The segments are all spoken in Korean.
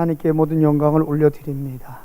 하나님께 모든 영광을 올려드립니다.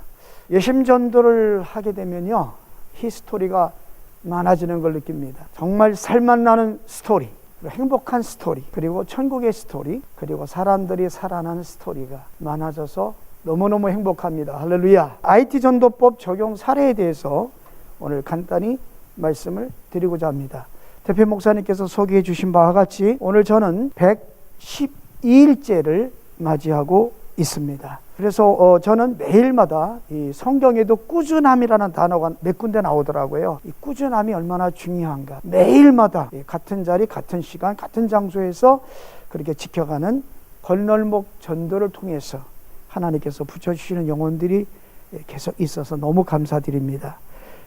예심전도를 하게 되면요, 히스토리가 많아지는 걸 느낍니다. 정말 살맛나는 스토리, 행복한 스토리, 그리고 천국의 스토리, 그리고 사람들이 살아나는 스토리가 많아져서 너무너무 행복합니다. 할렐루야. IT 전도법 적용 사례에 대해서 오늘 간단히 말씀을 드리고자 합니다. 대표 목사님께서 소개해 주신 바와 같이 오늘 저는 112일째를 맞이하고 있습니다. 그래서 저는 매일마다 이 성경에도 꾸준함이라는 단어가 몇 군데 나오더라고요. 이 꾸준함이 얼마나 중요한가. 매일마다 같은 자리, 같은 시간, 같은 장소에서 그렇게 지켜가는 걸널목 전도를 통해서 하나님께서 붙여주시는 영혼들이 계속 있어서 너무 감사드립니다.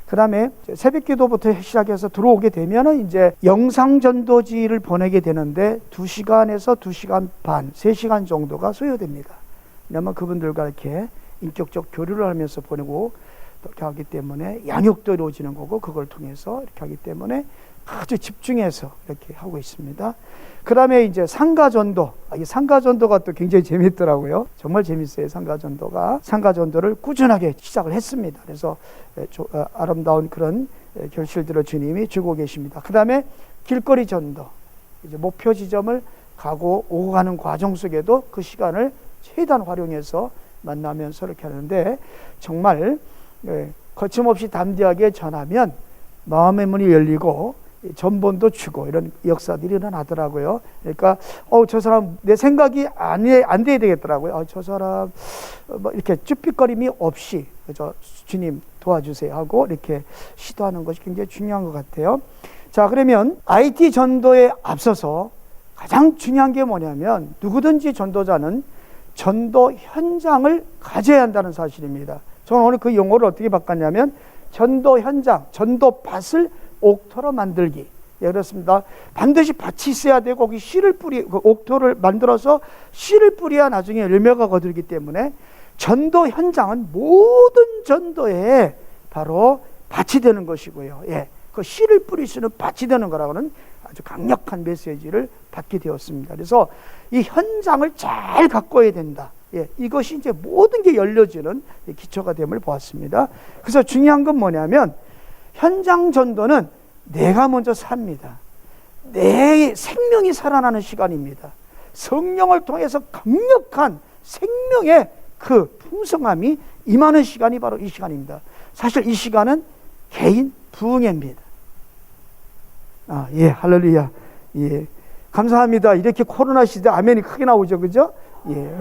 그 다음에 새벽 기도부터 시작해서 들어오게 되면 이제 영상 전도지를 보내게 되는데 2시간에서 2시간 반, 3시간 정도가 소요됩니다. 왜냐하면 그분들과 이렇게 인격적 교류를 하면서 보내고 이렇게 하기 때문에 양육도 이루어지는 거고, 그걸 통해서 이렇게 하기 때문에 아주 집중해서 이렇게 하고 있습니다. 그 다음에 이제 상가전도, 이 상가전도가 또 굉장히 재밌더라고요. 정말 재밌어요. 상가전도를 꾸준하게 시작을 했습니다. 그래서 아름다운 그런 결실들을 주님이 주고 계십니다. 그 다음에 길거리 전도, 이제 목표 지점을 가고 오고 가는 과정 속에도 그 시간을 최대한 활용해서 만나면서 이렇게 하는데, 정말 거침없이 담대하게 전하면 마음의 문이 열리고 전본도 주고 이런 역사들이 일어나더라고요. 그러니까 저 사람 내 생각이 안 돼야 되겠더라고요. 저 사람 뭐 이렇게 쭈삣거림이 없이 주님 도와주세요 하고 이렇게 시도하는 것이 굉장히 중요한 것 같아요. 자, 그러면 IT 전도에 앞서서 가장 중요한 게 뭐냐면, 누구든지 전도자는 전도 현장을 가져야 한다는 사실입니다. 저는 오늘 그 용어를 어떻게 바꿨냐면, 전도 현장, 전도밭을 옥토로 만들기. 예, 그렇습니다. 반드시 밭이 있어야 되고, 거기 씨를 그 옥토를 만들어서 씨를 뿌려야 나중에 열매가 거두기 때문에 전도 현장은 모든 전도에 바로 밭이 되는 것이고요. 예, 그 씨를 뿌릴 수 있는 밭이 되는 거라고는 아주 강력한 메시지를 받게 되었습니다. 그래서 이 현장을 잘 가꿔야 된다. 예, 이것이 이제 모든 게 열려지는 기초가 됨을 보았습니다. 그래서 중요한 건 뭐냐면, 현장 전도는 내가 먼저 삽니다. 내 생명이 살아나는 시간입니다. 성령을 통해서 강력한 생명의 그 풍성함이 임하는 시간이 바로 이 시간입니다. 사실 이 시간은 개인 부흥회입니다. 예, 할렐루야. 예, 감사합니다. 이렇게 코로나 시대 아멘이 크게 나오죠, 그죠? 예,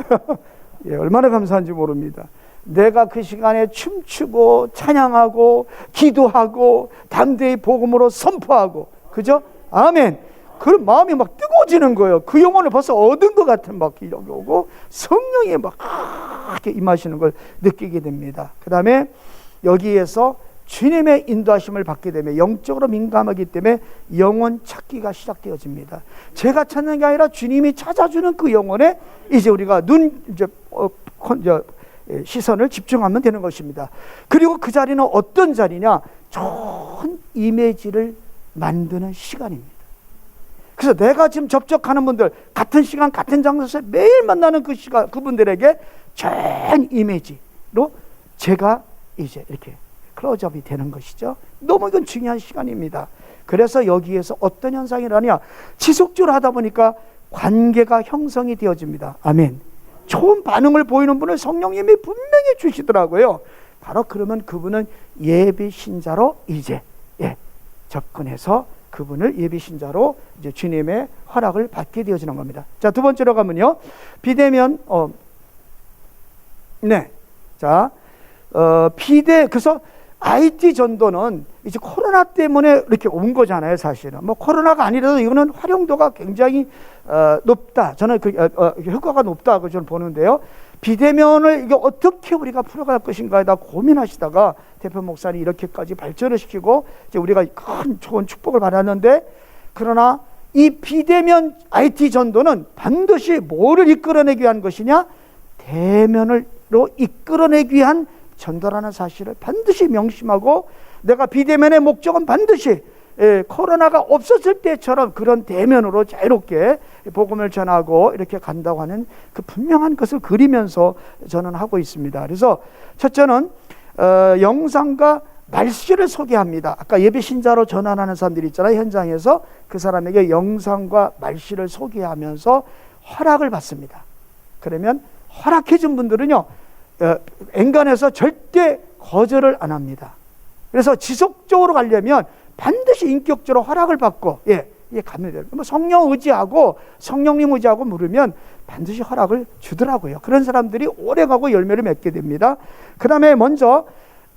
예, 얼마나 감사한지 모릅니다. 내가 그 시간에 춤추고 찬양하고 기도하고 담대히 복음으로 선포하고, 그죠? 아멘. 그런 마음이 막 뜨거워지는 거예요. 그 영혼을 벌써 얻은 것 같은 막 기력이 오고 성령이 막 이렇게 임하시는 걸 느끼게 됩니다. 그 다음에 여기에서 주님의 인도하심을 받게 되면 영적으로 민감하기 때문에 영혼 찾기가 시작되어집니다. 제가 찾는 게 아니라 주님이 찾아주는 그 영혼에 이제 우리가 시선을 집중하면 되는 것입니다. 그리고 그 자리는 어떤 자리냐? 좋은 이미지를 만드는 시간입니다. 그래서 내가 지금 접촉하는 분들, 같은 시간 같은 장소에서 매일 만나는 그 시간, 그분들에게 좋은 이미지로 제가 이제 이렇게 클로즈업이 되는 것이죠. 너무 이건 중요한 시간입니다. 그래서 여기에서 어떤 현상이 일어나냐? 지속적으로 하다 보니까 관계가 형성이 되어집니다. 아멘. 좋은 반응을 보이는 분을 성령님이 분명히 주시더라고요. 바로 그러면 그분은 예비 신자로 이제 접근해서 그분을 예비 신자로 이제 주님의 허락을 받게 되어지는 겁니다. 자, 두 번째로 가면요, 비대면 그래서 IT 전도는 이제 코로나 때문에 이렇게 온 거잖아요, 사실은. 뭐 코로나가 아니라도 이거는 활용도가 굉장히 높다. 저는 효과가 높다고 저는 보는데요. 비대면을 이게 어떻게 우리가 풀어갈 것인가에 다 고민하시다가 대표 목사님 이렇게까지 발전을 시키고 이제 우리가 큰 좋은 축복을 받았는데, 그러나 이 비대면 IT 전도는 반드시 뭐를 이끌어내기 위한 것이냐? 대면으로 이끌어내기 위한 전도라는 사실을 반드시 명심하고, 내가 비대면의 목적은 반드시 코로나가 없었을 때처럼 그런 대면으로 자유롭게 복음을 전하고 이렇게 간다고 하는 그 분명한 것을 그리면서 저는 하고 있습니다. 그래서 첫째는 영상과 말씨를 소개합니다. 아까 예배 신자로 전환하는 사람들이 있잖아요. 현장에서 그 사람에게 영상과 말씨를 소개하면서 허락을 받습니다. 그러면 허락해 준 분들은요, 엔간해서 절대 거절을 안 합니다. 그래서 지속적으로 가려면 반드시 인격적으로 허락을 받고 가면 돼요. 성령 의지하고 성령님 의지하고 물으면 반드시 허락을 주더라고요. 그런 사람들이 오래가고 열매를 맺게 됩니다. 그 다음에 먼저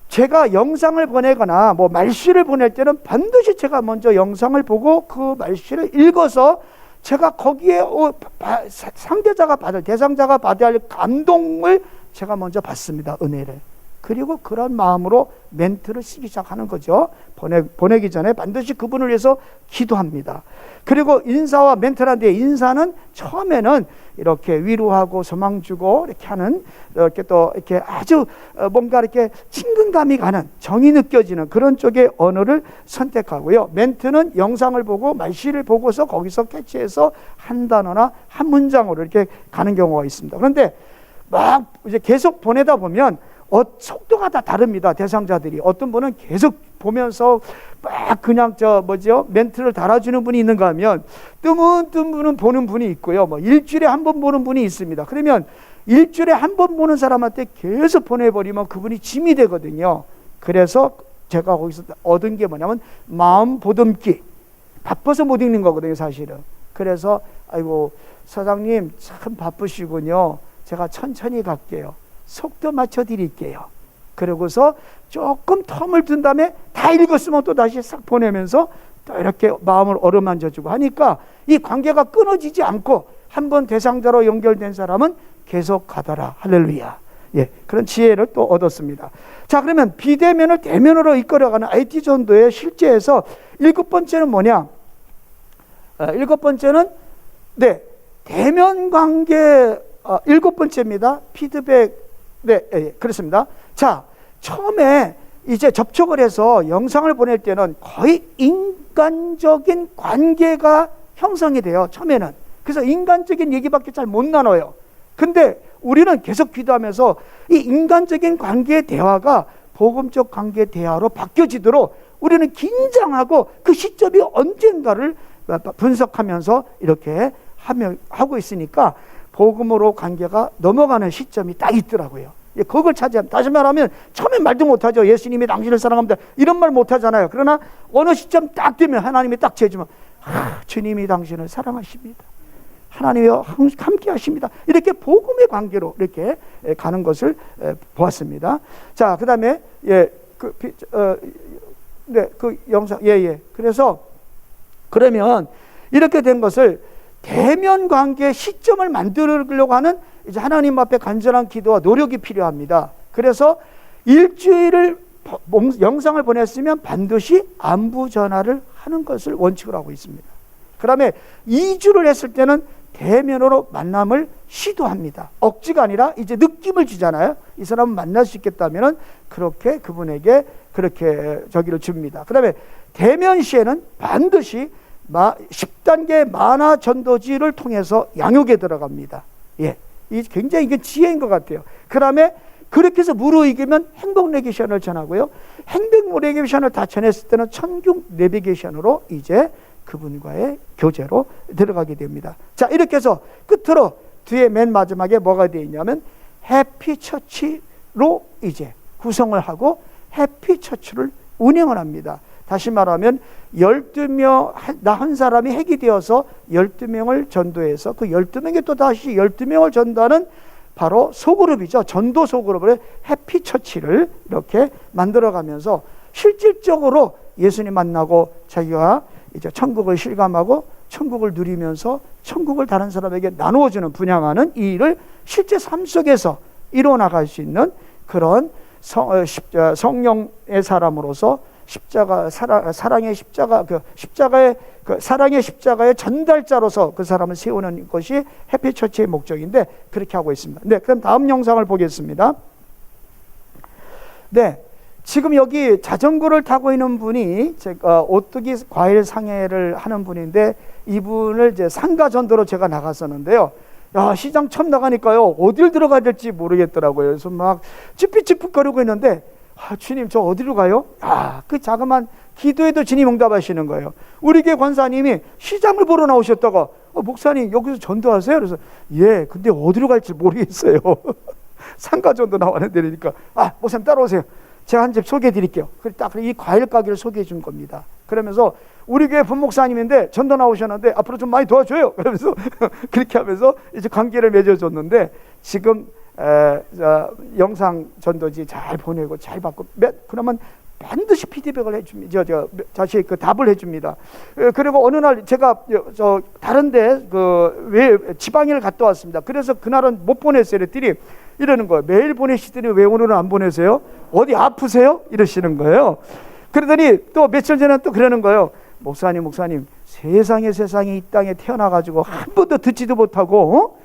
제가 영상을 보내거나 말씨를 보낼 때는 반드시 제가 먼저 영상을 보고 그 말씨를 읽어서 제가 거기에 상대자가 대상자가 받아야 할 감동을 제가 먼저 받습니다. 은혜를. 그리고 그런 마음으로 멘트를 쓰기 시작하는 거죠. 보내기 전에 반드시 그분을 위해서 기도합니다. 그리고 인사와 멘트란데, 인사는 처음에는 이렇게 위로하고 소망 주고 이렇게 하는, 이렇게 또 이렇게 아주 뭔가 이렇게 친근감이 가는, 정이 느껴지는 그런 쪽의 언어를 선택하고요. 멘트는 영상을 보고 말씨를 보고서 거기서 캐치해서 한 단어나 한 문장으로 이렇게 가는 경우가 있습니다. 그런데 막 이제 계속 보내다 보면 속도가 다 다릅니다. 대상자들이. 어떤 분은 계속 보면서 막 그냥 멘트를 달아주는 분이 있는가 하면 뜸은 분은 보는 분이 있고요. 일주일에 한 번 보는 분이 있습니다. 그러면 일주일에 한 번 보는 사람한테 계속 보내버리면 그분이 짐이 되거든요. 그래서 제가 거기서 얻은 게 뭐냐면 마음 보듬기. 바빠서 못 읽는 거거든요, 사실은. 그래서 아이고 사장님 참 바쁘시군요. 제가 천천히 갈게요. 속도 맞춰 드릴게요. 그러고서 조금 텀을 둔 다음에 다 읽었으면 또 다시 싹 보내면서 또 이렇게 마음을 어루만져주고 하니까 이 관계가 끊어지지 않고 한번 대상자로 연결된 사람은 계속 가더라. 할렐루야. 그런 지혜를 또 얻었습니다. 자, 그러면 비대면을 대면으로 이끌어가는 IT 전도의 실제에서 7번째는 뭐냐? 7번째는 대면 관계 7번째입니다. 피드백. 그렇습니다. 자, 처음에 이제 접촉을 해서 영상을 보낼 때는 거의 인간적인 관계가 형성이 돼요. 처음에는. 그래서 인간적인 얘기밖에 잘 못 나눠요. 근데 우리는 계속 기도하면서 이 인간적인 관계의 대화가 복음적 관계의 대화로 바뀌어지도록 우리는 긴장하고 그 시점이 언젠가를 분석하면서 이렇게 하고 있으니까 복음으로 관계가 넘어가는 시점이 딱 있더라고요. 그걸 차지하면, 다시 말하면 처음엔 말도 못하죠. 예수님이 당신을 사랑합니다 이런 말 못하잖아요. 그러나 어느 시점 딱 되면 하나님이 딱 재주면 주님이 당신을 사랑하십니다. 하나님이 함께 하십니다. 이렇게 복음의 관계로 이렇게 가는 것을 보았습니다. 자, 그 다음에 그 영상 그래서 그러면 이렇게 된 것을 대면 관계의 시점을 만들려고 하는 이제 하나님 앞에 간절한 기도와 노력이 필요합니다. 그래서 일주일을 영상을 보냈으면 반드시 안부 전화를 하는 것을 원칙으로 하고 있습니다. 그 다음에 2주를 했을 때는 대면으로 만남을 시도합니다. 억지가 아니라 이제 느낌을 주잖아요. 이 사람은 만날 수 있겠다면 그렇게 그분에게 그렇게 저기를 줍니다. 그 다음에 대면 시에는 반드시 10단계 만화 전도지를 통해서 양육에 들어갑니다. 이 굉장히 이게 지혜인 것 같아요. 그 다음에 그렇게 해서 무료이기면 행복 내비게이션을 전하고요. 행복 내비게이션을 다 전했을 때는 천국 내비게이션으로 이제 그분과의 교제로 들어가게 됩니다. 자, 이렇게 해서 끝으로 뒤에 맨 마지막에 뭐가 되어 있냐면 해피처치로 이제 구성을 하고 해피처치를 운영을 합니다. 다시 말하면 12명, 나 한 사람이 핵이 되어서 12명을 전도해서 그 12명이 또 다시 12명을 전도하는 바로 소그룹이죠. 전도 소그룹을 해피처치를 이렇게 만들어가면서 실질적으로 예수님 만나고 자기가 이제 천국을 실감하고 천국을 누리면서 천국을 다른 사람에게 나누어주는 분양하는 이 일을 실제 삶 속에서 이뤄나갈 수 있는 그런 성령의 사람으로서 십자가 사랑의 십자가 사랑의 십자가의 전달자로서 그 사람을 세우는 것이 해피처치의 목적인데 그렇게 하고 있습니다. 그럼 다음 영상을 보겠습니다. 지금 여기 자전거를 타고 있는 분이 제가 오뚜기 과일 상해를 하는 분인데, 이분을 이제 상가 전도로 제가 나갔었는데요. 야, 시장 처음 나가니까요, 어딜 들어가야 될지 모르겠더라고요. 그래서 막 찌삐찌삐거리고 있는데, 아, 주님, 저 어디로 가요? 아, 그 자그만 기도에도 주님 응답하시는 거예요. 우리 교회 권사님이 시장을 보러 나오셨다가, 목사님 여기서 전도하세요? 그래서 예, 근데 어디로 갈지 모르겠어요. 상가 전도 나왔는데, 그러니까 아, 목사님 따라오세요. 제가 한 집 소개해 드릴게요. 그래서 딱 이 과일 가게를 소개해 준 겁니다. 그러면서 우리 교회 본목사님인데 전도 나오셨는데 앞으로 좀 많이 도와줘요. 그러면서 그렇게 하면서 이제 관계를 맺어줬는데, 지금 영상 전도지 잘 보내고 잘 받고, 그러면 반드시 피드백을 해줍니다. 다시 그 답을 해줍니다. 그리고 어느 날 제가 다른데 왜 지방에를 갔다 왔습니다. 그래서 그날은 못 보냈어요. 그랬더니 이러는 거예요. 매일 보내시더니 왜 오늘은 안 보내세요? 어디 아프세요? 이러시는 거예요. 그러더니 또 며칠 전에 또 그러는 거예요. 목사님, 세상에 이 땅에 태어나가지고 한 번도 듣지도 못하고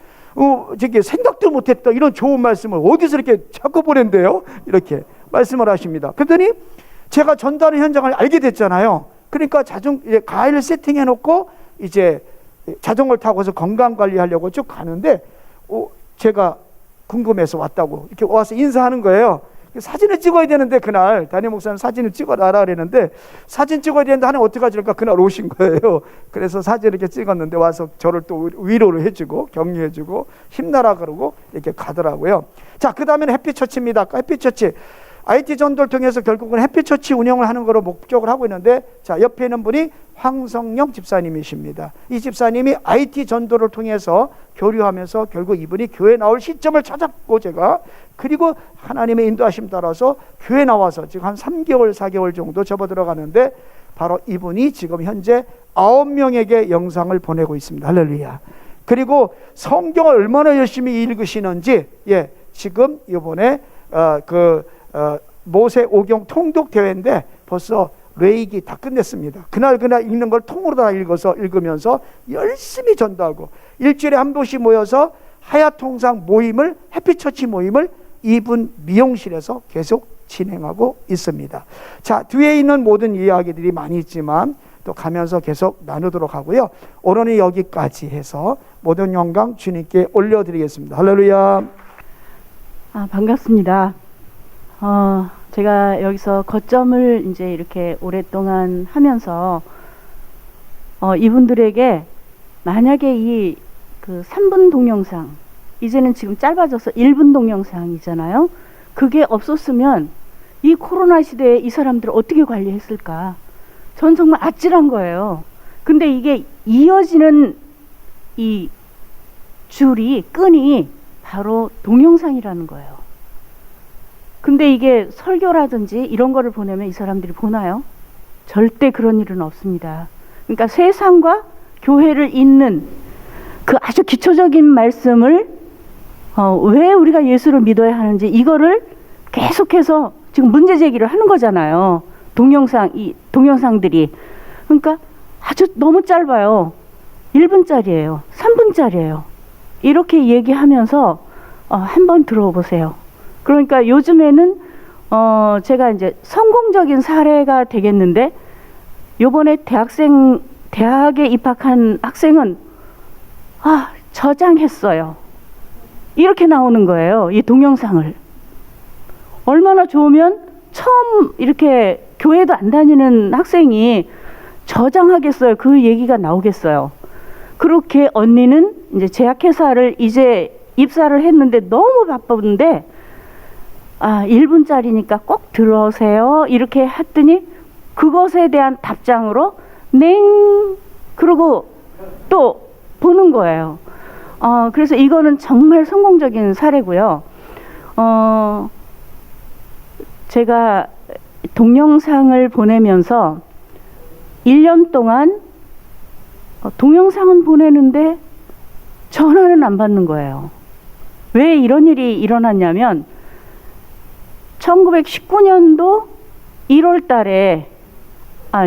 저기 생각도 못했다 이런 좋은 말씀을 어디서 이렇게 자꾸 보낸대요? 이렇게 말씀을 하십니다. 그랬더니 제가 전달하는 현장을 알게 됐잖아요. 그러니까 과일을 세팅해 놓고 이제 자전거를 타고서 건강 관리하려고 쭉 가는데, 제가 궁금해서 왔다고 이렇게 와서 인사하는 거예요. 사진을 찍어야 되는데, 그날 담임 목사님 사진을 찍어놔라 그랬는데, 사진 찍어야 되는데 하는 어떻게 하지? 그러니까 그날 오신 거예요. 그래서 사진을 이렇게 찍었는데 와서 저를 또 위로를 해주고 격려해주고 힘내라 그러고 이렇게 가더라고요. 자, 그 다음에는 햇빛처치입니다. 햇빛처치, IT 전도를 통해서 결국은 햇빛처치 운영을 하는 거로 목적을 하고 있는데, 자, 옆에 있는 분이 황성영 집사님이십니다. 이 집사님이 IT 전도를 통해서 교류하면서 결국 이분이 교회 나올 시점을 찾았고, 제가 그리고 하나님의 인도하심 따라서 교회 나와서 지금 한 3개월 4개월 정도 접어들어가는데, 바로 이분이 지금 현재 9명에게 영상을 보내고 있습니다. 할렐루야. 그리고 성경을 얼마나 열심히 읽으시는지, 예, 지금 이번에 모세 오경 통독 대회인데 벌써 레이기 다 끝냈습니다. 그날 읽는 걸 통으로 다 읽으면서 열심히 전도하고, 일주일에 한 번씩 모여서 하야통상 모임을, 햇빛처치 모임을 이분 미용실에서 계속 진행하고 있습니다. 자, 뒤에 있는 모든 이야기들이 많이 있지만 또 가면서 계속 나누도록 하고요. 오늘은 여기까지 해서 모든 영광 주님께 올려드리겠습니다. 할렐루야. 반갑습니다. 제가 여기서 거점을 이제 이렇게 오랫동안 하면서 이분들에게 만약에 그 3분 동영상, 이제는 지금 짧아져서 1분 동영상이잖아요. 그게 없었으면 이 코로나 시대에 이 사람들을 어떻게 관리했을까? 전 정말 아찔한 거예요. 근데 이게 이어지는 이 끈이 바로 동영상이라는 거예요. 근데 이게 설교라든지 이런 거를 보내면 이 사람들이 보나요? 절대 그런 일은 없습니다. 그러니까 세상과 교회를 잇는 그 아주 기초적인 말씀을 왜 우리가 예수를 믿어야 하는지, 이거를 계속해서 지금 문제 제기를 하는 거잖아요. 이 동영상들이. 그러니까 아주 너무 짧아요. 1분짜리예요. 3분짜리예요. 이렇게 얘기하면서 한번 들어보세요. 그러니까 요즘에는 제가 이제 성공적인 사례가 되겠는데, 요번에 대학에 입학한 학생은 저장했어요. 이렇게 나오는 거예요. 이 동영상을. 얼마나 좋으면 처음 이렇게 교회도 안 다니는 학생이 저장하겠어요. 그 얘기가 나오겠어요. 그렇게 언니는 이제 제약회사를 이제 입사를 했는데 너무 바쁜데 1분짜리니까 꼭 들어오세요. 이렇게 했더니 그것에 대한 답장으로 냉 그러고 또 보는 거예요. 그래서 이거는 정말 성공적인 사례고요. 제가 동영상을 보내면서 1년 동안 동영상은 보내는데 전화는 안 받는 거예요. 왜 이런 일이 일어났냐면 1919년도 1월 달에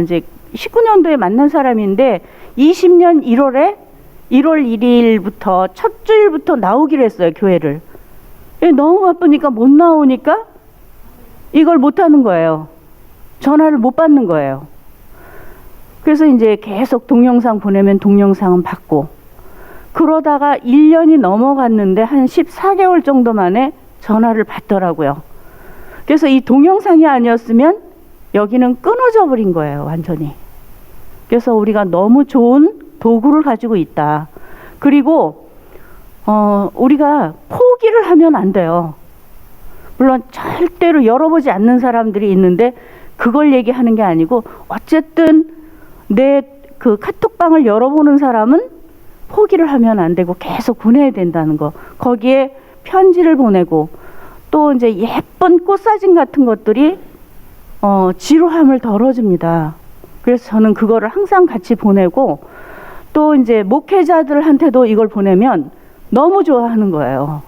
이제 19년도에 만난 사람인데 20년 1월 1일부터 첫 주일부터 나오기로 했어요, 교회를. 너무 바쁘니까 못 나오니까 이걸 못 하는 거예요. 전화를 못 받는 거예요. 그래서 이제 계속 동영상 보내면 동영상은 받고, 그러다가 1년이 넘어갔는데 한 14개월 정도 만에 전화를 받더라고요. 그래서 이 동영상이 아니었으면 여기는 끊어져 버린 거예요, 완전히. 그래서 우리가 너무 좋은 도구를 가지고 있다. 그리고 우리가 포기를 하면 안 돼요. 물론 절대로 열어보지 않는 사람들이 있는데 그걸 얘기하는 게 아니고, 어쨌든 내 그 카톡방을 열어보는 사람은 포기를 하면 안 되고 계속 보내야 된다는 거. 거기에 편지를 보내고, 또 이제 예쁜 꽃사진 같은 것들이 지루함을 덜어줍니다. 그래서 저는 그거를 항상 같이 보내고, 또 이제 목회자들한테도 이걸 보내면 너무 좋아하는 거예요.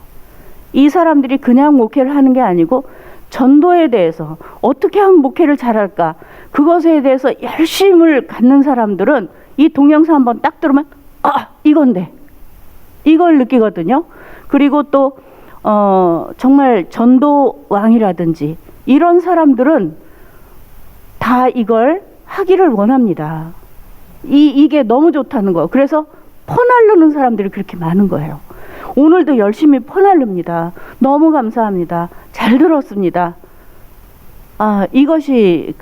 이 사람들이 그냥 목회를 하는 게 아니고 전도에 대해서 어떻게 하면 목회를 잘할까, 그것에 대해서 열심을 갖는 사람들은 이 동영상 한번 딱 들으면 이건데, 이걸 느끼거든요. 그리고 또 정말 전도왕이라든지 이런 사람들은 다 이걸 하기를 원합니다. 이게 너무 좋다는 거예요. 그래서 퍼날르는 사람들이 그렇게 많은 거예요. 오늘도 열심히 퍼날릅니다. 너무 감사합니다. 잘 들었습니다. 이것이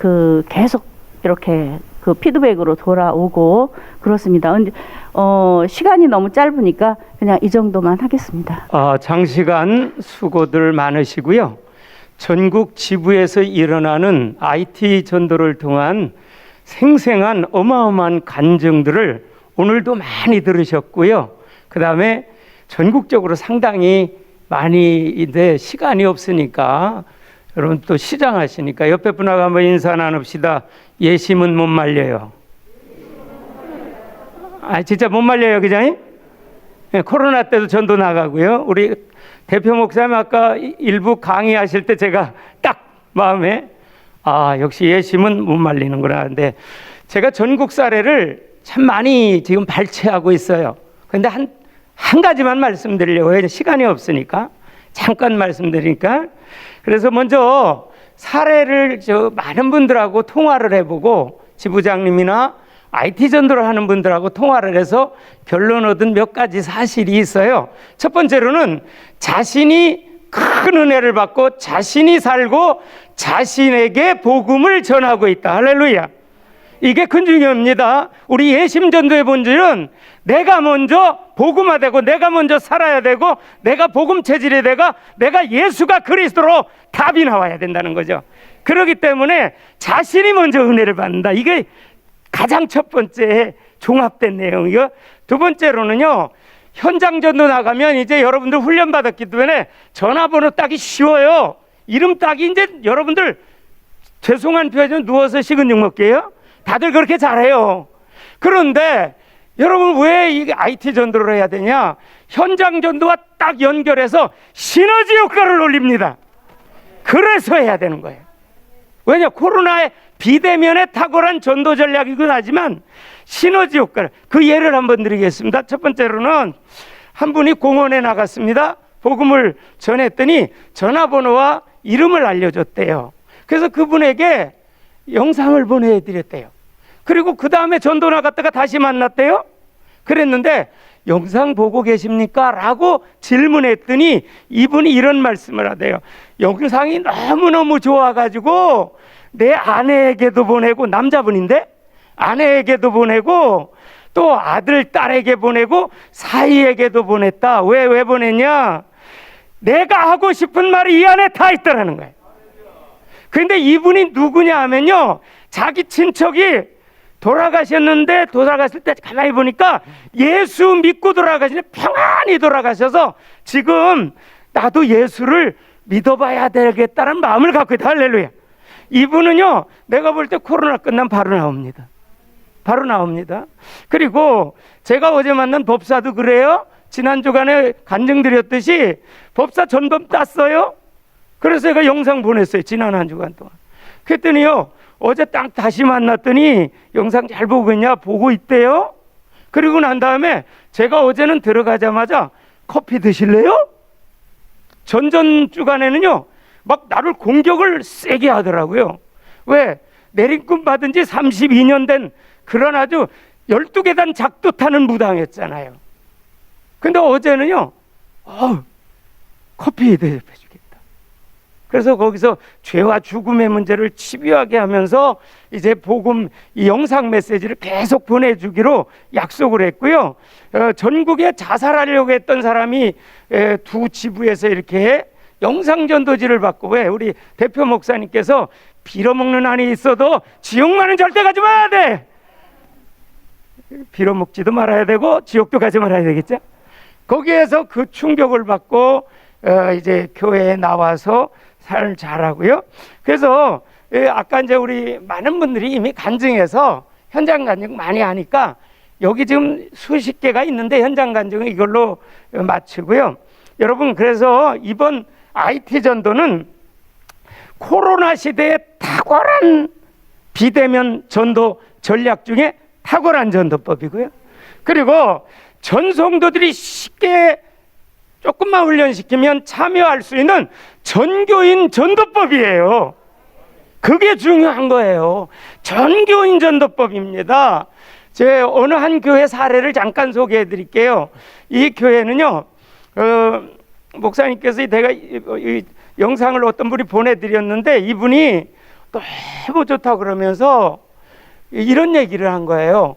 계속 이렇게 피드백으로 돌아오고 그렇습니다. 근데 시간이 너무 짧으니까 그냥 이 정도만 하겠습니다. 장시간 수고들 많으시고요. 전국 지부에서 일어나는 IT 전도를 통한 생생한 어마어마한 간증들을 오늘도 많이 들으셨고요. 그 다음에 전국적으로 상당히 많이인데 시간이 없으니까 여러분 또 시장하시니까 옆에 분하고 한번 인사 나눕시다. 예심은 못 말려요. 진짜 못 말려요, 그죠? 코로나 때도 전도 나가고요. 우리 대표 목사님 아까 일부 강의하실 때 제가 딱 마음에 역시 예심은 못 말리는구나. 근데 제가 전국 사례를 참 많이 지금 발췌하고 있어요. 근데 한 가지만 말씀드리려고 해요. 시간이 없으니까 잠깐 말씀드리니까. 그래서 먼저 사례를 많은 분들하고 통화를 해보고, 지부장님이나 IT 전도를 하는 분들하고 통화를 해서 결론 얻은 몇 가지 사실이 있어요. 첫 번째로는 자신이 큰 은혜를 받고 자신이 살고 자신에게 복음을 전하고 있다. 할렐루야. 이게 큰 중요합니다. 우리 예심전도의 본질은 내가 먼저 복음화되고 내가 먼저 살아야 되고 내가 복음 체질이 되고 내가 예수가 그리스도로 답이 나와야 된다는 거죠. 그렇기 때문에 자신이 먼저 은혜를 받는다. 이게 가장 첫 번째 종합된 내용이고, 두 번째로는요, 현장 전도 나가면 이제 여러분들 훈련 받았기 때문에 전화번호 따기 쉬워요. 이름 따기 이제 여러분들 죄송한 표현 누워서 식은 죽 먹게요. 다들 그렇게 잘해요. 그런데 여러분 왜 이게 IT 전도를 해야 되냐? 현장 전도와 딱 연결해서 시너지 효과를 올립니다. 그래서 해야 되는 거예요. 왜냐? 코로나의 비대면에 탁월한 전도 전략이긴 하지만 시너지 효과를, 그 예를 한번 드리겠습니다. 첫 번째로는 한 분이 공원에 나갔습니다. 복음을 전했더니 전화번호와 이름을 알려줬대요. 그래서 그분에게 영상을 보내드렸대요. 그리고 그 다음에 전도 나갔다가 다시 만났대요. 그랬는데 영상 보고 계십니까? 라고 질문했더니 이분이 이런 말씀을 하대요. 영상이 너무너무 좋아가지고 내 아내에게도 보내고, 남자분인데 아내에게도 보내고 또 아들 딸에게 보내고 사위에게도 보냈다. 왜 보냈냐? 내가 하고 싶은 말이 이 안에 다 있더라는 거예요. 근데 이분이 누구냐 하면요, 자기 친척이 돌아가셨는데 돌아갔을 때 가만히 보니까 예수 믿고 돌아가시는데 평안히 돌아가셔서 지금 나도 예수를 믿어봐야 되겠다는 마음을 갖고 있다. 할렐루야. 이분은요, 내가 볼 때 코로나 끝나면 바로 나옵니다. 바로 나옵니다. 그리고 제가 어제 만난 법사도 그래요. 지난 주간에 간증드렸듯이 법사 전범 땄어요. 그래서 제가 영상 보냈어요. 지난 한 주간 동안. 그랬더니요, 어제 딱 다시 만났더니 영상 잘 보고 있냐? 보고 있대요. 그리고 난 다음에 제가 어제는 들어가자마자 커피 드실래요? 전전 주간에는요, 막 나를 공격을 세게 하더라고요. 왜? 내림꾼 받은 지 32년 된 그런 아주 12계단 작두 타는 무당했잖아요. 근데 어제는요, 커피 대접해주겠다. 그래서 거기서 죄와 죽음의 문제를 집요하게 하면서 이제 복음 이 영상 메시지를 계속 보내주기로 약속을 했고요. 전국에 자살하려고 했던 사람이 두 지부에서 이렇게 영상 전도지를 받고, 왜 우리 대표 목사님께서 빌어먹는 한이 있어도 지옥만은 절대 가지 말아야 돼. 빌어먹지도 말아야 되고 지옥도 가지 말아야 되겠죠. 거기에서 그 충격을 받고 이제 교회에 나와서 삶을 잘하고요. 그래서 아까 이제 우리 많은 분들이 이미 간증해서 현장 간증 많이 하니까 여기 지금 수십 개가 있는데 현장 간증은 이걸로 마치고요. 여러분, 그래서 이번 IT 전도는 코로나 시대에 탁월한 비대면 전도 전략 중에 탁월한 전도법이고요. 그리고 전성도들이 쉽게 조금만 훈련시키면 참여할 수 있는 전교인 전도법이에요. 그게 중요한 거예요. 전교인 전도법입니다. 제 어느 한 교회 사례를 잠깐 소개해 드릴게요. 이 교회는요, 목사님께서 내가 이 영상을 어떤 분이 보내드렸는데 이분이 너무 좋다 그러면서 이런 얘기를 한 거예요.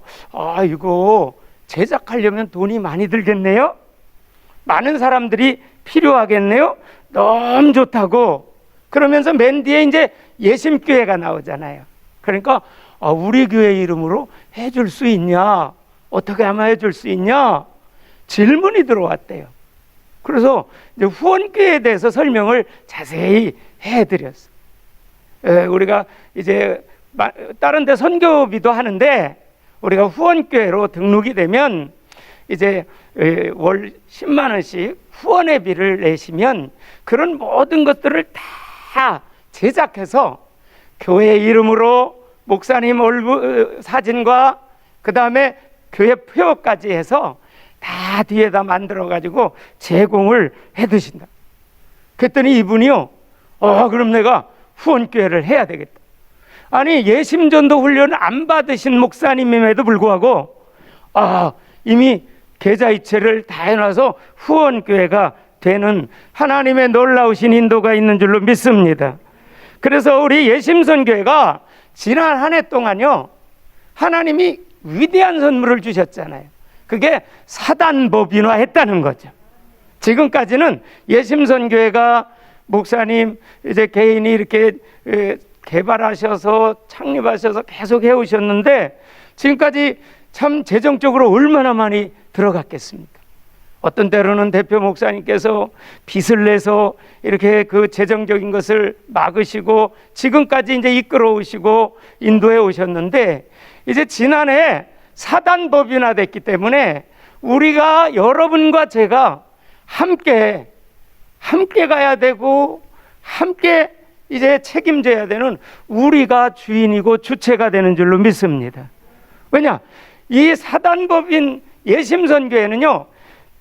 이거 제작하려면 돈이 많이 들겠네요. 많은 사람들이 필요하겠네요. 너무 좋다고. 그러면서 맨 뒤에 이제 예심교회가 나오잖아요. 그러니까 우리 교회 이름으로 해줄 수 있냐? 어떻게 하면 해줄 수 있냐? 질문이 들어왔대요. 그래서 이제 후원교회에 대해서 설명을 자세히 해드렸어요. 우리가 이제 다른 데 선교비도 하는데 우리가 후원교회로 등록이 되면 이제 월 10만 원씩 후원회비를 내시면 그런 모든 것들을 다 제작해서 교회 이름으로 목사님 얼굴 사진과 그 다음에 교회 표까지 해서 다 뒤에다 만들어 가지고 제공을 해 두신다. 그랬더니 이분이요, 그럼 내가 후원교회를 해야 되겠다. 아니, 예심전도 훈련을 안 받으신 목사님임에도 불구하고 이미 계좌이체를 다 해놔서 후원교회가 되는 하나님의 놀라우신 인도가 있는 줄로 믿습니다. 그래서 우리 예심선교회가 지난 한 해 동안요, 하나님이 위대한 선물을 주셨잖아요. 그게 사단법인화했다는 거죠. 지금까지는 예심선교회가 목사님 이제 개인이 이렇게 개발하셔서 창립하셔서 계속 해오셨는데 지금까지 참 재정적으로 얼마나 많이 들어갔겠습니까? 어떤 때로는 대표 목사님께서 빚을 내서 이렇게 그 재정적인 것을 막으시고 지금까지 이제 이끌어 오시고 인도해 오셨는데 이제 지난해 사단법인화 됐기 때문에 우리가 여러분과 제가 함께 가야 되고 함께 이제 책임져야 되는 우리가 주인이고 주체가 되는 줄로 믿습니다. 왜냐? 이 사단법인 예심선교회는요,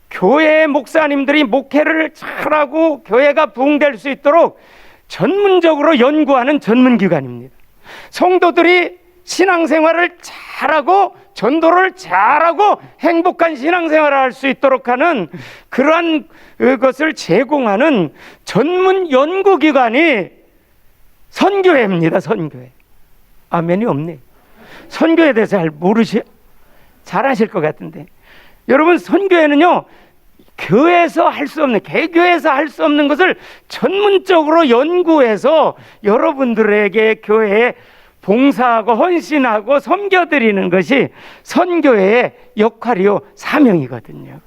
교회 목사님들이 목회를 잘하고 교회가 부흥될 수 있도록 전문적으로 연구하는 전문기관입니다. 성도들이 신앙생활을 잘하고 전도를 잘하고 행복한 신앙생활을 할 수 있도록 하는 그러한 것을 제공하는 전문 연구기관이 선교회입니다. 선교회. 아멘이 없네. 선교에 대해서 잘 아실 것 같은데, 여러분, 선교회는요, 교회에서 할 수 없는, 개교에서 할 수 없는 것을 전문적으로 연구해서 여러분들에게 교회에 봉사하고 헌신하고 섬겨드리는 것이 선교회의 역할이요 사명이거든요.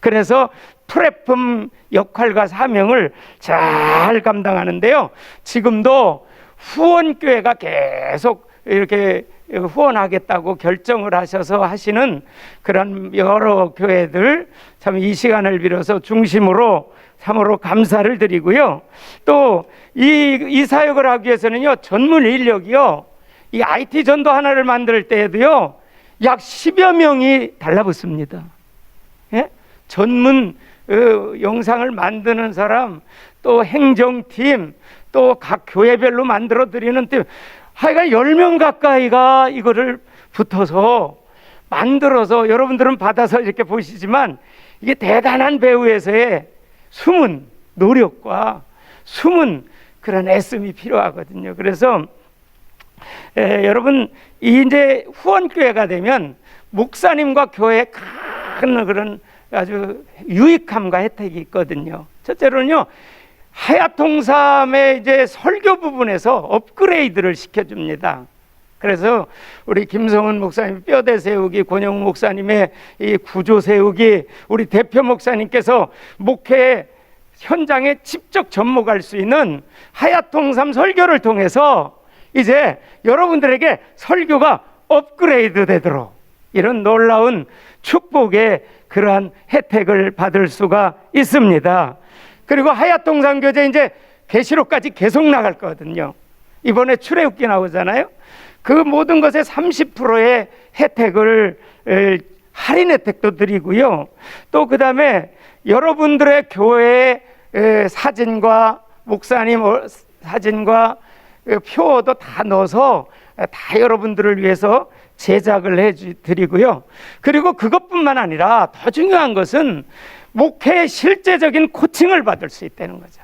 그래서 플랫폼 역할과 사명을 잘 감당하는데요, 지금도 후원교회가 계속 이렇게 후원하겠다고 결정을 하셔서 하시는 그런 여러 교회들 참 이 시간을 빌어서 중심으로 참으로 감사를 드리고요. 또 이 사역을 하기 위해서는요, 전문 인력이요, 이 IT 전도 하나를 만들 때에도요 약 10여 명이 달라붙습니다. 예? 전문 영상을 만드는 사람, 또 행정팀, 또 각 교회별로 만들어 드리는 팀, 하여간 10명 가까이가 이거를 붙어서 만들어서, 여러분들은 받아서 이렇게 보시지만 이게 대단한 배우에서의 숨은 노력과 숨은 그런 애씀이 필요하거든요. 그래서 여러분, 이제 후원교회가 되면 목사님과 교회에 큰 그런 아주 유익함과 혜택이 있거든요. 첫째로는요, 하야통삼의 이제 설교 부분에서 업그레이드를 시켜줍니다. 그래서 우리 김성은 목사님 뼈대 세우기, 권영우 목사님의 이 구조 세우기, 우리 대표 목사님께서 목회 현장에 직접 접목할 수 있는 하야통삼 설교를 통해서 이제 여러분들에게 설교가 업그레이드 되도록 이런 놀라운 축복의 그러한 혜택을 받을 수가 있습니다. 그리고 하야통삼 교재 이제 계시록까지 계속 나갈 거거든요. 이번에 출애굽기 나오잖아요. 그 모든 것에 30%의 혜택을 할인 혜택도 드리고요. 또 그 다음에 여러분들의 교회의 사진과 목사님 사진과 표도 다 넣어서 다 여러분들을 위해서 제작을 해드리고요. 그리고 그것뿐만 아니라 더 중요한 것은 목회의 실제적인 코칭을 받을 수 있다는 거죠.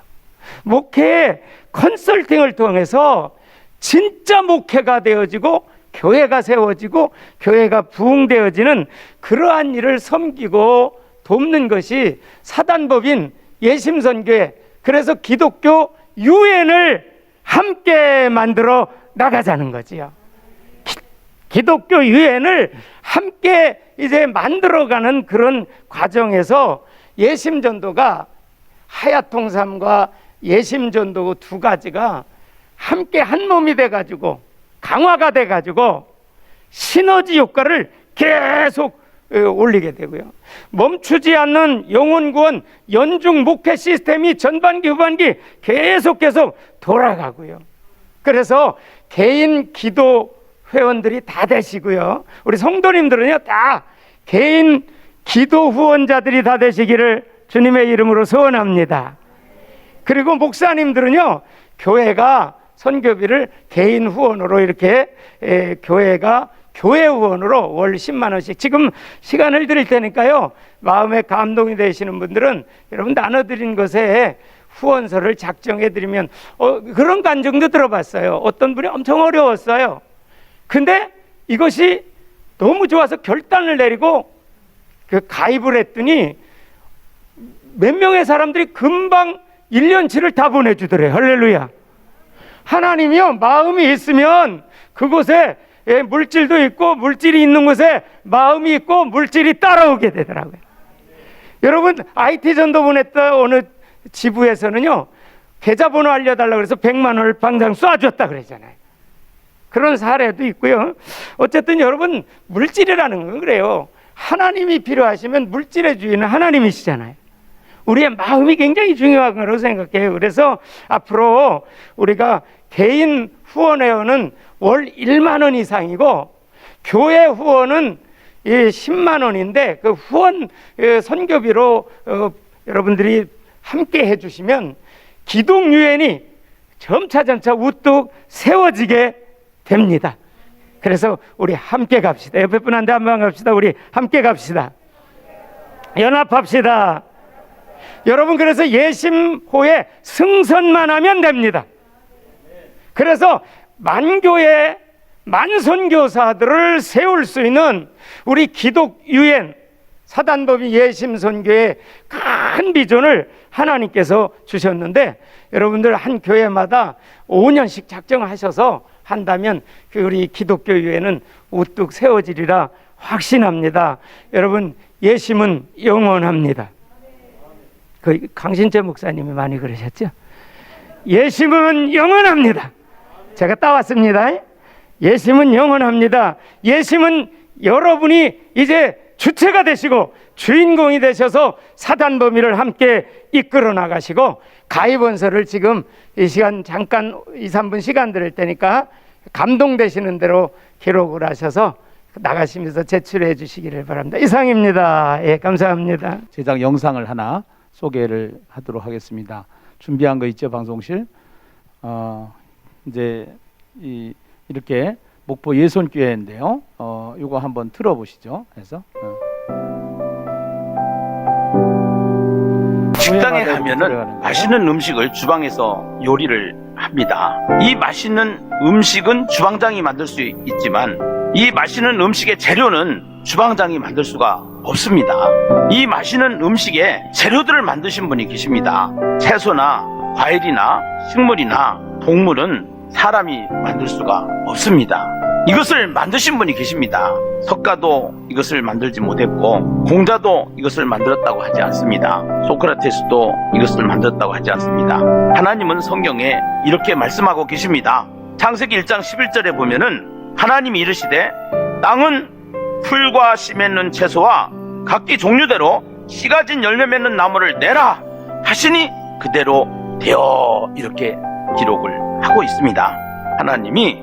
목회의 컨설팅을 통해서 진짜 목회가 되어지고 교회가 세워지고 교회가 부흥되어지는 그러한 일을 섬기고 돕는 것이 사단법인 예심선교회, 그래서 기독교 유엔을 함께 만들어 나가자는 거지요. 기독교 유엔을 함께 이제 만들어가는 그런 과정에서 예심전도가, 하야통삼과 예심전도 두 가지가 함께 한 몸이 돼가지고 강화가 돼가지고 시너지 효과를 계속 올리게 되고요. 멈추지 않는 영혼구원 연중 목회 시스템이 전반기 후반기 계속 돌아가고요. 그래서 개인 기도 회원들이 다 되시고요. 우리 성도님들은요, 다 개인 기도 후원자들이 다 되시기를 주님의 이름으로 소원합니다. 그리고 목사님들은요, 교회가 선교비를 개인 후원으로 이렇게 교회가 교회 후원으로 월 10만 원씩, 지금 시간을 드릴 테니까요, 마음에 감동이 되시는 분들은 여러분 나눠드린 것에 후원서를 작정해 드리면, 그런 간증도 들어봤어요. 어떤 분이 엄청 어려웠어요. 근데 이것이 너무 좋아서 결단을 내리고 그 가입을 했더니 몇 명의 사람들이 금방 1년치를 다 보내주더래요. 할렐루야. 하나님이요, 마음이 있으면 그곳에 물질도 있고, 물질이 있는 곳에 마음이 있고 물질이 따라오게 되더라고요. 여러분, IT 전도 보냈다 어느 지부에서는요, 계좌번호 알려달라고 그래서 100만 원을 방장 쏴줬다 그러잖아요. 그런 사례도 있고요. 어쨌든 여러분, 물질이라는 건 그래요. 하나님이 필요하시면 물질의 주인은 하나님이시잖아요. 우리의 마음이 굉장히 중요한 거라고 생각해요. 그래서 앞으로 우리가 개인 후원회원은 월 1만 원 이상이고 교회 후원은 10만 원인데 그 후원 선교비로 여러분들이 함께 해주시면 기독유엔이 점차 우뚝 세워지게 됩니다. 그래서 우리 함께 갑시다. 옆에 분한테 한번 갑시다. 우리 함께 갑시다. 연합합시다. 여러분, 그래서 예심호에 승선만 하면 됩니다. 그래서 만교회, 만선교사들을 세울 수 있는 우리 기독유엔 사단법인 예심선교의 큰 비전을 하나님께서 주셨는데, 여러분들 한 교회마다 5년씩 작정하셔서 한다면 우리 기독교 유엔은 우뚝 세워지리라 확신합니다. 여러분, 예심은 영원합니다. 그 강신재 목사님이 많이 그러셨죠? 예심은 영원합니다. 제가 따왔습니다. 예심은 영원합니다. 예심은 여러분이 이제 주체가 되시고 주인공이 되셔서 사단범위를 함께 이끌어 나가시고, 가입원서를 지금 이 시간 잠깐 2, 3분 시간 드릴 테니까 감동되시는 대로 기록을 하셔서 나가시면서 제출해 주시기를 바랍니다. 이상입니다. 예, 감사합니다. 제작 영상을 하나 소개를 하도록 하겠습니다. 준비한 거 있죠, 방송실? 이제 이렇게 목포 예손교회인데요. 이거 한번 틀어보시죠. 해서 식당에 가면은 맛있는 음식을 주방에서 요리를 합니다. 이 맛있는 음식은 주방장이 만들 수 있지만 이 맛있는 음식의 재료는 주방장이 만들 수가 없습니다. 이 맛있는 음식의 재료들을 만드신 분이 계십니다. 채소나 과일이나 식물이나 동물은 사람이 만들 수가 없습니다. 이것을 만드신 분이 계십니다. 석가도 이것을 만들지 못했고 공자도 이것을 만들었다고 하지 않습니다. 소크라테스도 이것을 만들었다고 하지 않습니다. 하나님은 성경에 이렇게 말씀하고 계십니다. 창세기 1장 11절에 보면은 하나님이 이르시되 땅은 풀과 씨 맺는 채소와 각기 종류대로 씨 가진 열매 맺는 나무를 내라 하시니 그대로 되어 이렇게 기록을 하고 있습니다. 하나님이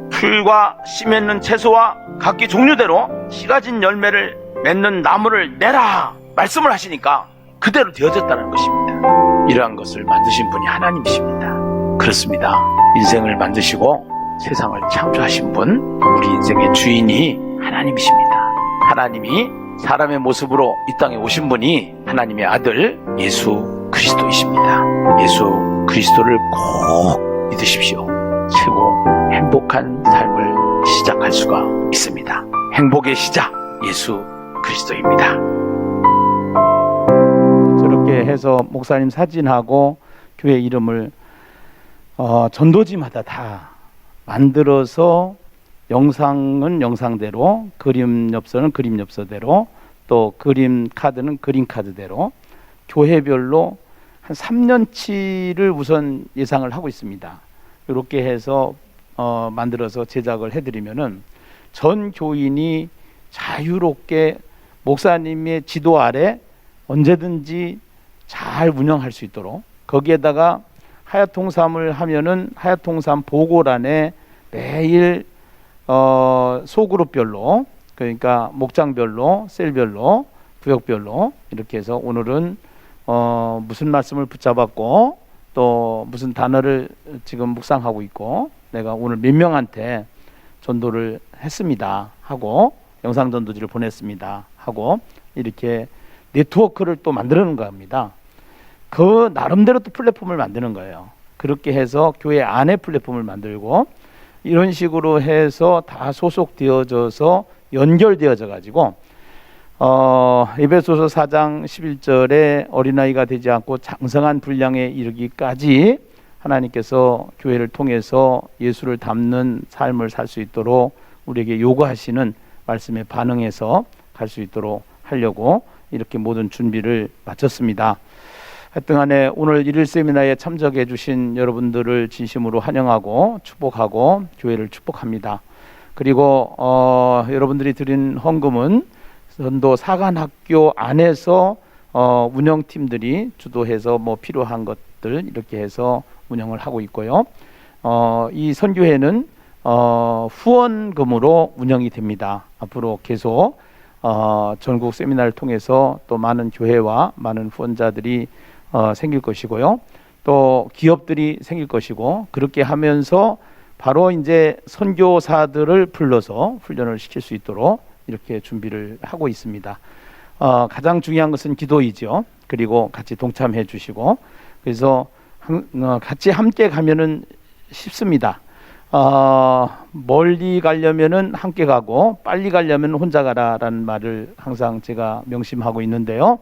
풀과 씨 맺는 채소와 각기 종류대로 씨 가진 열매를 맺는 나무를 내라 말씀을 하시니까 그대로 되어졌다는 것입니다. 이러한 것을 만드신 분이 하나님이십니다. 그렇습니다. 인생을 만드시고 세상을 창조하신 분, 우리 인생의 주인이 하나님이십니다. 하나님이 사람의 모습으로 이 땅에 오신 분이 하나님의 아들 예수 그리스도이십니다. 예수 그리스도를 꼭 믿으십시오. 최고 행복한 삶을 시작할 수가 있습니다. 행복의 시작 예수 그리스도입니다. 저렇게 해서 목사님 사진하고 교회 이름을 전도지마다 다 만들어서 영상은 영상대로, 그림 엽서는 그림 엽서대로, 또 그림 카드는 그림 카드대로 교회별로 한 3년치를 우선 예상을 하고 있습니다. 이렇게 해서 만들어서 제작을 해드리면은 전 교인이 자유롭게 목사님의 지도 아래 언제든지 잘 운영할 수 있도록, 거기에다가 하야통삼을 하면은 하야통삼 보고란에 매일 소그룹별로, 그러니까 목장별로, 셀별로, 구역별로 이렇게 해서 오늘은 무슨 말씀을 붙잡았고 또 무슨 단어를 지금 묵상하고 있고 내가 오늘 몇 명한테 전도를 했습니다 하고 영상 전도지를 보냈습니다 하고 이렇게 네트워크를 또 만드는 겁니다. 그 나름대로 또 플랫폼을 만드는 거예요. 그렇게 해서 교회 안에 플랫폼을 만들고 이런 식으로 해서 다 소속되어져서 연결되어져 가지고 에베소서 4장 11절에 어린아이가 되지 않고 장성한 분량에 이르기까지 하나님께서 교회를 통해서 예수를 닮는 삶을 살 수 있도록 우리에게 요구하시는 말씀에 반응해서 갈 수 있도록 하려고 이렇게 모든 준비를 마쳤습니다. 하여튼간에 오늘 일일 세미나에 참석해 주신 여러분들을 진심으로 환영하고 축복하고 교회를 축복합니다. 그리고 여러분들이 드린 헌금은 전도 사관학교 안에서 운영팀들이 주도해서 뭐 필요한 것들 이렇게 해서 운영을 하고 있고요. 이 선교회는 후원금으로 운영이 됩니다. 앞으로 계속 전국 세미나를 통해서 또 많은 교회와 많은 후원자들이 생길 것이고요. 또 기업들이 생길 것이고 그렇게 하면서 바로 이제 선교사들을 불러서 훈련을 시킬 수 있도록 이렇게 준비를 하고 있습니다. 가장 중요한 것은 기도이죠. 그리고 같이 동참해 주시고 그래서 같이 함께 가면은 쉽습니다. 멀리 가려면은 함께 가고 빨리 가려면 혼자 가라라는 말을 항상 제가 명심하고 있는데요.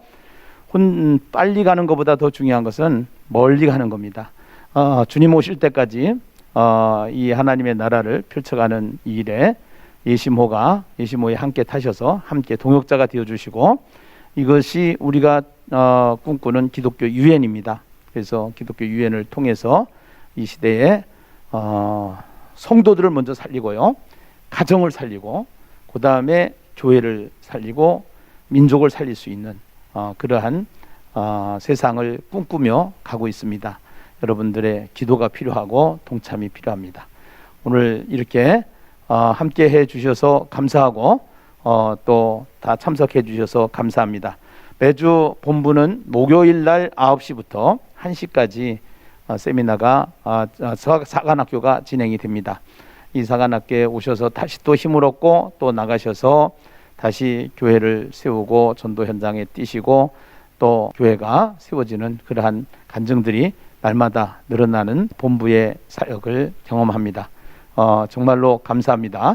빨리 가는 것보다 더 중요한 것은 멀리 가는 겁니다. 주님 오실 때까지 이 하나님의 나라를 펼쳐가는 이 일에 예시모에 함께 타셔서 함께 동역자가 되어주시고 이것이 우리가 꿈꾸는 기독교 유엔입니다. 그래서 기독교 유엔을 통해서 이 시대에 성도들을 먼저 살리고요, 가정을 살리고 그 다음에 교회를 살리고 민족을 살릴 수 있는 그러한 세상을 꿈꾸며 가고 있습니다. 여러분들의 기도가 필요하고 동참이 필요합니다. 오늘 이렇게 함께 해 주셔서 감사하고 또 다 참석해 주셔서 감사합니다. 매주 본부는 목요일 날 9시부터 1시까지 세미나가 사관학교가 진행이 됩니다. 이 사관학교에 오셔서 다시 또 힘을 얻고 또 나가셔서 다시 교회를 세우고 전도 현장에 뛰시고 또 교회가 세워지는 그러한 간증들이 날마다 늘어나는 본부의 사역을 경험합니다. 정말로 감사합니다.